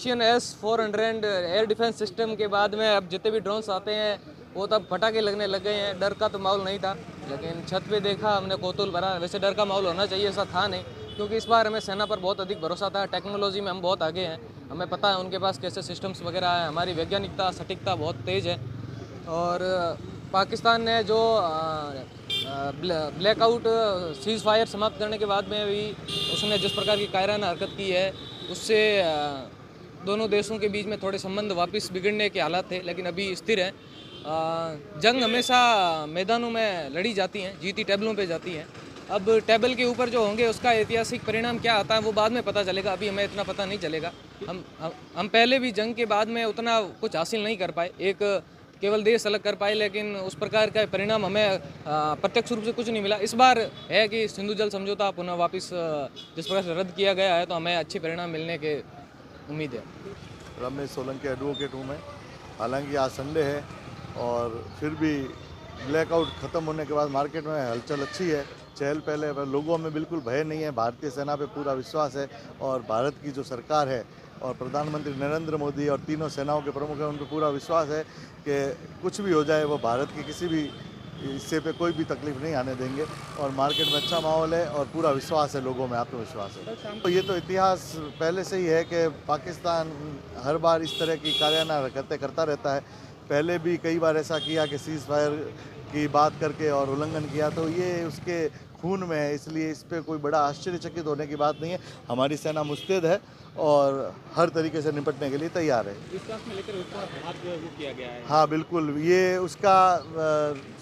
Russian S-400 air defence system के बाद में अब जितने भी ड्रोन्स आते हैं वो तब पटाखे लगने लग गए हैं। डर का तो माहौल नहीं था, लेकिन छत पे देखा हमने कौतूहल भरा। वैसे डर का माहौल होना चाहिए, ऐसा था नहीं, क्योंकि इस बार हमें सेना पर बहुत अधिक भरोसा था। टेक्नोलॉजी में हम बहुत आगे हैं, हमें पता है उनके पास कैसे सिस्टम्स वगैरह है। हमारी वैज्ञानिकता सटीकता बहुत तेज़ है। और पाकिस्तान ने जो ब्लैकआउट सीज़ फायर समाप्त करने के बाद में भी उसने जिस प्रकार की कायराना हरकत की है, उससे दोनों देशों के बीच में थोड़े संबंध वापस बिगड़ने के हालात थे, लेकिन अभी स्थिर हैं। जंग हमेशा मैदानों में लड़ी जाती हैं, जीती टेबलों पे जाती हैं। अब टेबल के ऊपर जो होंगे उसका ऐतिहासिक परिणाम क्या आता है वो बाद में पता चलेगा, अभी हमें इतना पता नहीं चलेगा। हम पहले भी जंग के बाद में उतना कुछ हासिल नहीं कर पाए, एक केवल देश अलग कर पाए, लेकिन उस प्रकार का परिणाम हमें प्रत्यक्ष रूप से कुछ नहीं मिला। इस बार है कि सिंधु जल समझौता पुनः वापस जिस प्रकार से रद्द किया गया है, तो हमें अच्छे परिणाम मिलने के उम्मीद है। रमेश सोलंकी एडवोकेट हूँ मैं। हालांकि आज संडे है और फिर भी ब्लैकआउट ख़त्म होने के बाद मार्केट में हलचल अच्छी है, चहल पहले लोगों में बिल्कुल भय नहीं है। भारतीय सेना पे पूरा विश्वास है और भारत की जो सरकार है और प्रधानमंत्री नरेंद्र मोदी और तीनों सेनाओं के प्रमुख हैं, उन पर पूरा विश्वास है कि कुछ भी हो जाए वो भारत की किसी भी हिस्से पे कोई भी तकलीफ नहीं आने देंगे। और मार्केट में अच्छा माहौल है और पूरा विश्वास है, लोगों में आत्मविश्वास है। तो ये तो इतिहास पहले से ही है कि पाकिस्तान हर बार इस तरह की कायराना हरकतें करता रहता है। पहले भी कई बार ऐसा किया कि सीज़ फायर की बात करके और उल्लंघन किया, तो ये उसके खून में है, इसलिए इस पर कोई बड़ा आश्चर्यचकित होने की बात नहीं है। हमारी सेना मुस्तैद है और हर तरीके से निपटने के लिए तैयार है। विश्वास में लेकर उसका बात वो किया गया है। हाँ बिल्कुल, ये उसका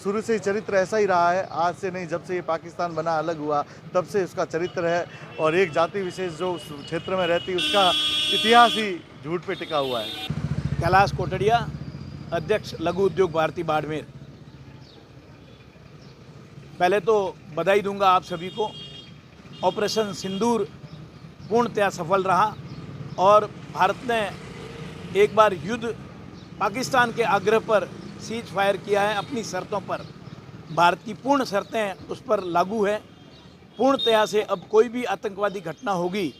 शुरू से ही चरित्र ऐसा ही रहा है, आज से नहीं। जब से ये पाकिस्तान बना अलग हुआ तब से उसका चरित्र है और एक जाति विशेष जो उस क्षेत्र में रहती है उसका इतिहास ही झूठ पे टिका हुआ है। कैलाश कोटड़िया, अध्यक्ष लघु उद्योग भारती बाड़मेर। पहले तो बधाई दूंगा आप सभी को। ऑपरेशन सिंदूर पूर्णतया सफल रहा और भारत ने एक बार युद्ध पाकिस्तान के आग्रह पर सीज फायर किया है अपनी शर्तों पर। भारत की पूर्ण शर्तें उस पर लागू है। पूर्णतया से अब कोई भी आतंकवादी घटना होगी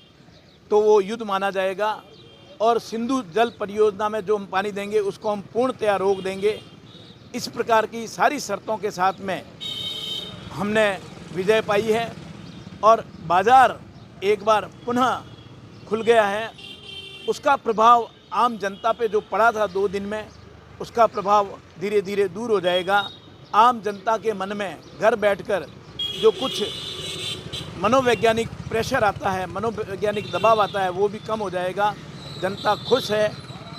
तो वो युद्ध माना जाएगा और सिंधु जल परियोजना में जो हम पानी देंगे उसको हम पूर्णतया रोक देंगे। इस प्रकार की सारी शर्तों के साथ में हमने विजय पाई है और बाज़ार एक बार पुनः खुल गया है। उसका प्रभाव आम जनता पे जो पड़ा था 2 दिन में, उसका प्रभाव धीरे धीरे दूर हो जाएगा। आम जनता के मन में घर बैठकर जो कुछ मनोवैज्ञानिक प्रेशर आता है, मनोवैज्ञानिक दबाव आता है, वो भी कम हो जाएगा। जनता खुश है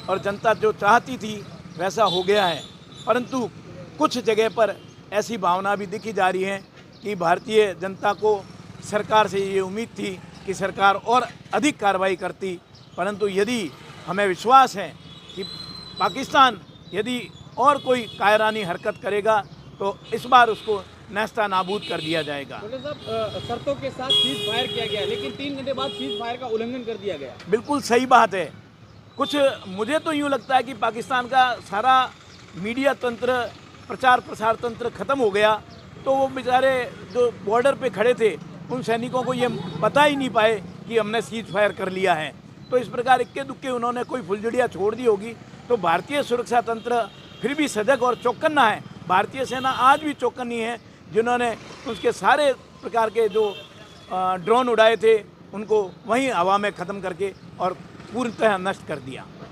और जनता जो चाहती थी वैसा हो गया है। परंतु कुछ जगह पर ऐसी भावना भी दिखी जा रही है कि भारतीय जनता को सरकार से ये उम्मीद थी कि सरकार और अधिक कार्रवाई करती। परंतु यदि हमें विश्वास है कि पाकिस्तान यदि और कोई कायरानी हरकत करेगा तो इस बार उसको नेस्ता नाबूद कर दिया जाएगा। साहब, शर्तों के साथ सीज फायर किया गया, लेकिन 3 घंटे बाद सीज फायर का उल्लंघन कर दिया गया। बिल्कुल सही बात है। कुछ मुझे तो यूँ लगता है कि पाकिस्तान का सारा मीडिया तंत्र, प्रचार प्रसार तंत्र ख़त्म हो गया, तो वो बेचारे जो बॉर्डर पे खड़े थे उन सैनिकों को ये पता ही नहीं पाए कि हमने सीज फायर कर लिया है। तो इस प्रकार इक्के दुक्के उन्होंने कोई फुलझड़ियाँ छोड़ दी होगी। तो भारतीय सुरक्षा तंत्र फिर भी सजग और चौकन्ना है। भारतीय सेना आज भी चौकन्नी है, जिन्होंने उसके सारे प्रकार के जो ड्रोन उड़ाए थे उनको वहीं हवा में ख़त्म करके और पूर्णतः नष्ट कर दिया।